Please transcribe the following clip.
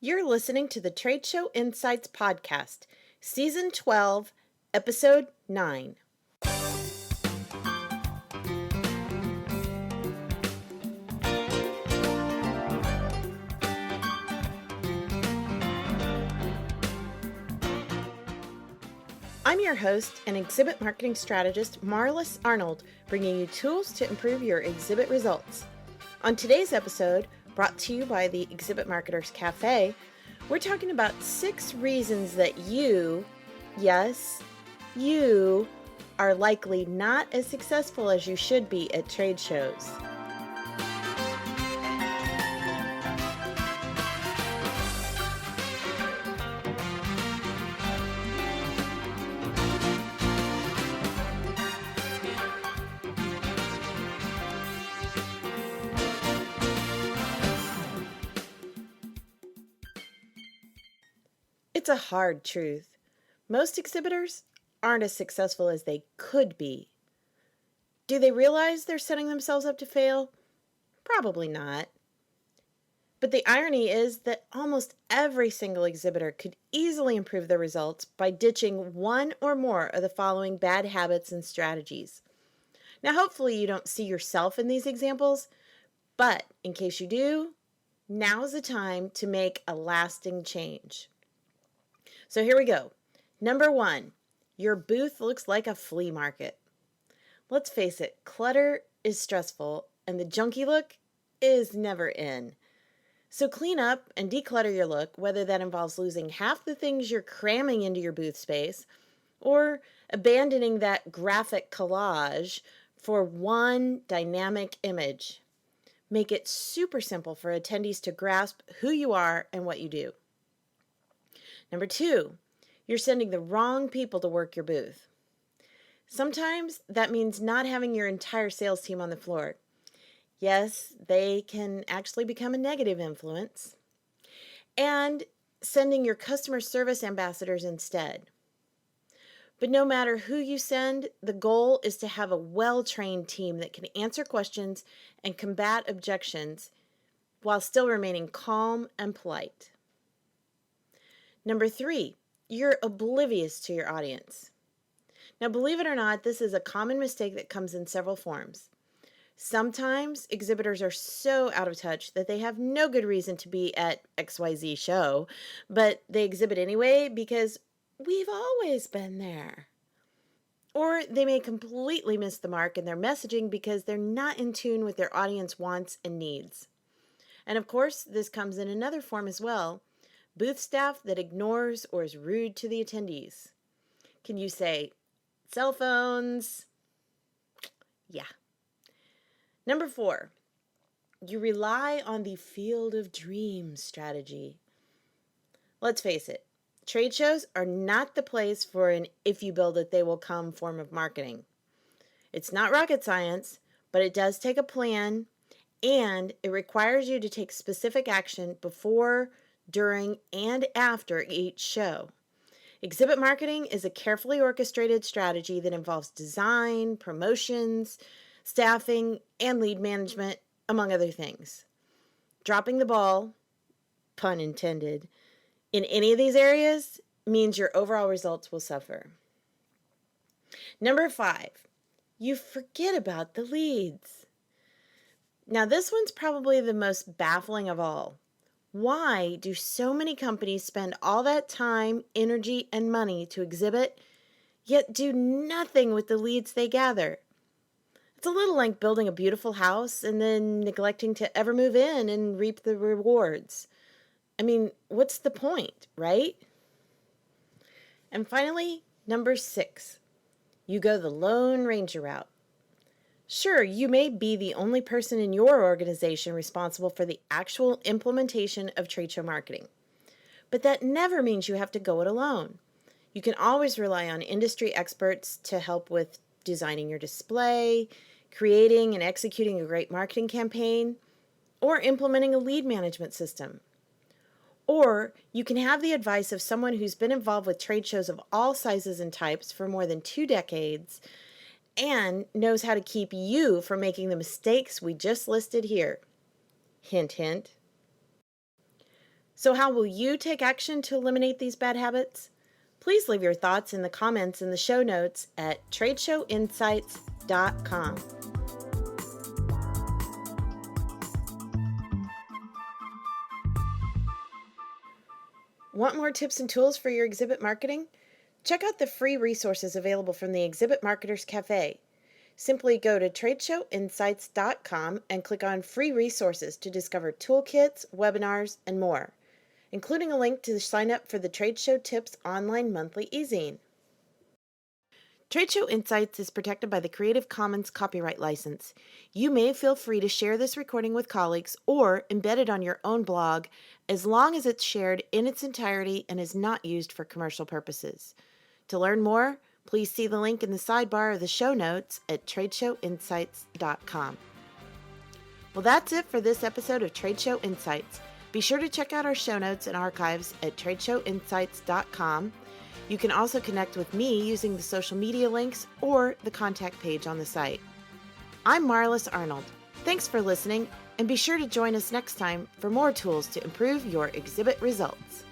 You're listening to the Trade Show Insights Podcast, Season 12, Episode 9. I'm your host and exhibit marketing strategist, Marlis Arnold, bringing you tools to improve your exhibit results. On today's episode, brought to you by the Exhibit Marketers Cafe, we're talking about 6 reasons that you, yes, you, are likely not as successful as you should be at trade shows. It's a hard truth. Most exhibitors aren't as successful as they could be. Do they realize they're setting themselves up to fail? Probably not. But the irony is that almost every single exhibitor could easily improve their results by ditching one or more of the following bad habits and strategies. Now, hopefully you don't see yourself in these examples, but in case you do, now's the time to make a lasting change. So here we go. Number 1, your booth looks like a flea market. Let's face it, clutter is stressful and the junky look is never in. So clean up and declutter your look, whether that involves losing half the things you're cramming into your booth space or abandoning that graphic collage for one dynamic image. Make it super simple for attendees to grasp who you are and what you do. Number 2, you're sending the wrong people to work your booth. Sometimes that means not having your entire sales team on the floor. Yes, they can actually become a negative influence. And sending your customer service ambassadors instead. But no matter who you send, the goal is to have a well-trained team that can answer questions and combat objections while still remaining calm and polite. Number 3, you're oblivious to your audience. Now, believe it or not, this is a common mistake that comes in several forms. Sometimes exhibitors are so out of touch that they have no good reason to be at XYZ show, but they exhibit anyway because we've always been there. Or they may completely miss the mark in their messaging because they're not in tune with their audience wants and needs. And of course, this comes in another form as well. Booth staff that ignores or is rude to the attendees. Can you say, cell phones? Yeah. Number 4, you rely on the field of dreams strategy. Let's face it, trade shows are not the place for an if you build it, they will come form of marketing. It's not rocket science, but it does take a plan, and it requires you to take specific action before, during, and after each show. Exhibit marketing is a carefully orchestrated strategy that involves design, promotions, staffing, and lead management, among other things. Dropping the ball, pun intended, in any of these areas means your overall results will suffer. Number 5, you forget about the leads. Now, this one's probably the most baffling of all. Why do so many companies spend all that time, energy, and money to exhibit, yet do nothing with the leads they gather? It's a little like building a beautiful house and then neglecting to ever move in and reap the rewards. I mean, what's the point, right? And finally, number 6, you go the Lone Ranger route. Sure, you may be the only person in your organization responsible for the actual implementation of trade show marketing. But that never means you have to go it alone. You can always rely on industry experts to help with designing your display, creating and executing a great marketing campaign, or implementing a lead management system. Or you can have the advice of someone who's been involved with trade shows of all sizes and types for more than 2 decades and knows how to keep you from making the mistakes we just listed here. Hint, hint. So how will you take action to eliminate these bad habits? Please leave your thoughts in the comments in the show notes at tradeshowinsights.com. Want more tips and tools for your exhibit marketing? Check out the free resources available from the Exhibit Marketers Cafe. Simply go to tradeshowinsights.com and click on Free Resources to discover toolkits, webinars, and more, including a link to sign up for the Trade Show Tips online monthly e-zine. Trade Show Insights is protected by the Creative Commons copyright license. You may feel free to share this recording with colleagues or embed it on your own blog as long as it's shared in its entirety and is not used for commercial purposes. To learn more, please see the link in the sidebar of the show notes at tradeshowinsights.com. Well, that's it for this episode of Trade Show Insights. Be sure to check out our show notes and archives at tradeshowinsights.com. You can also connect with me using the social media links or the contact page on the site. I'm Marlis Arnold. Thanks for listening, and be sure to join us next time for more tools to improve your exhibit results.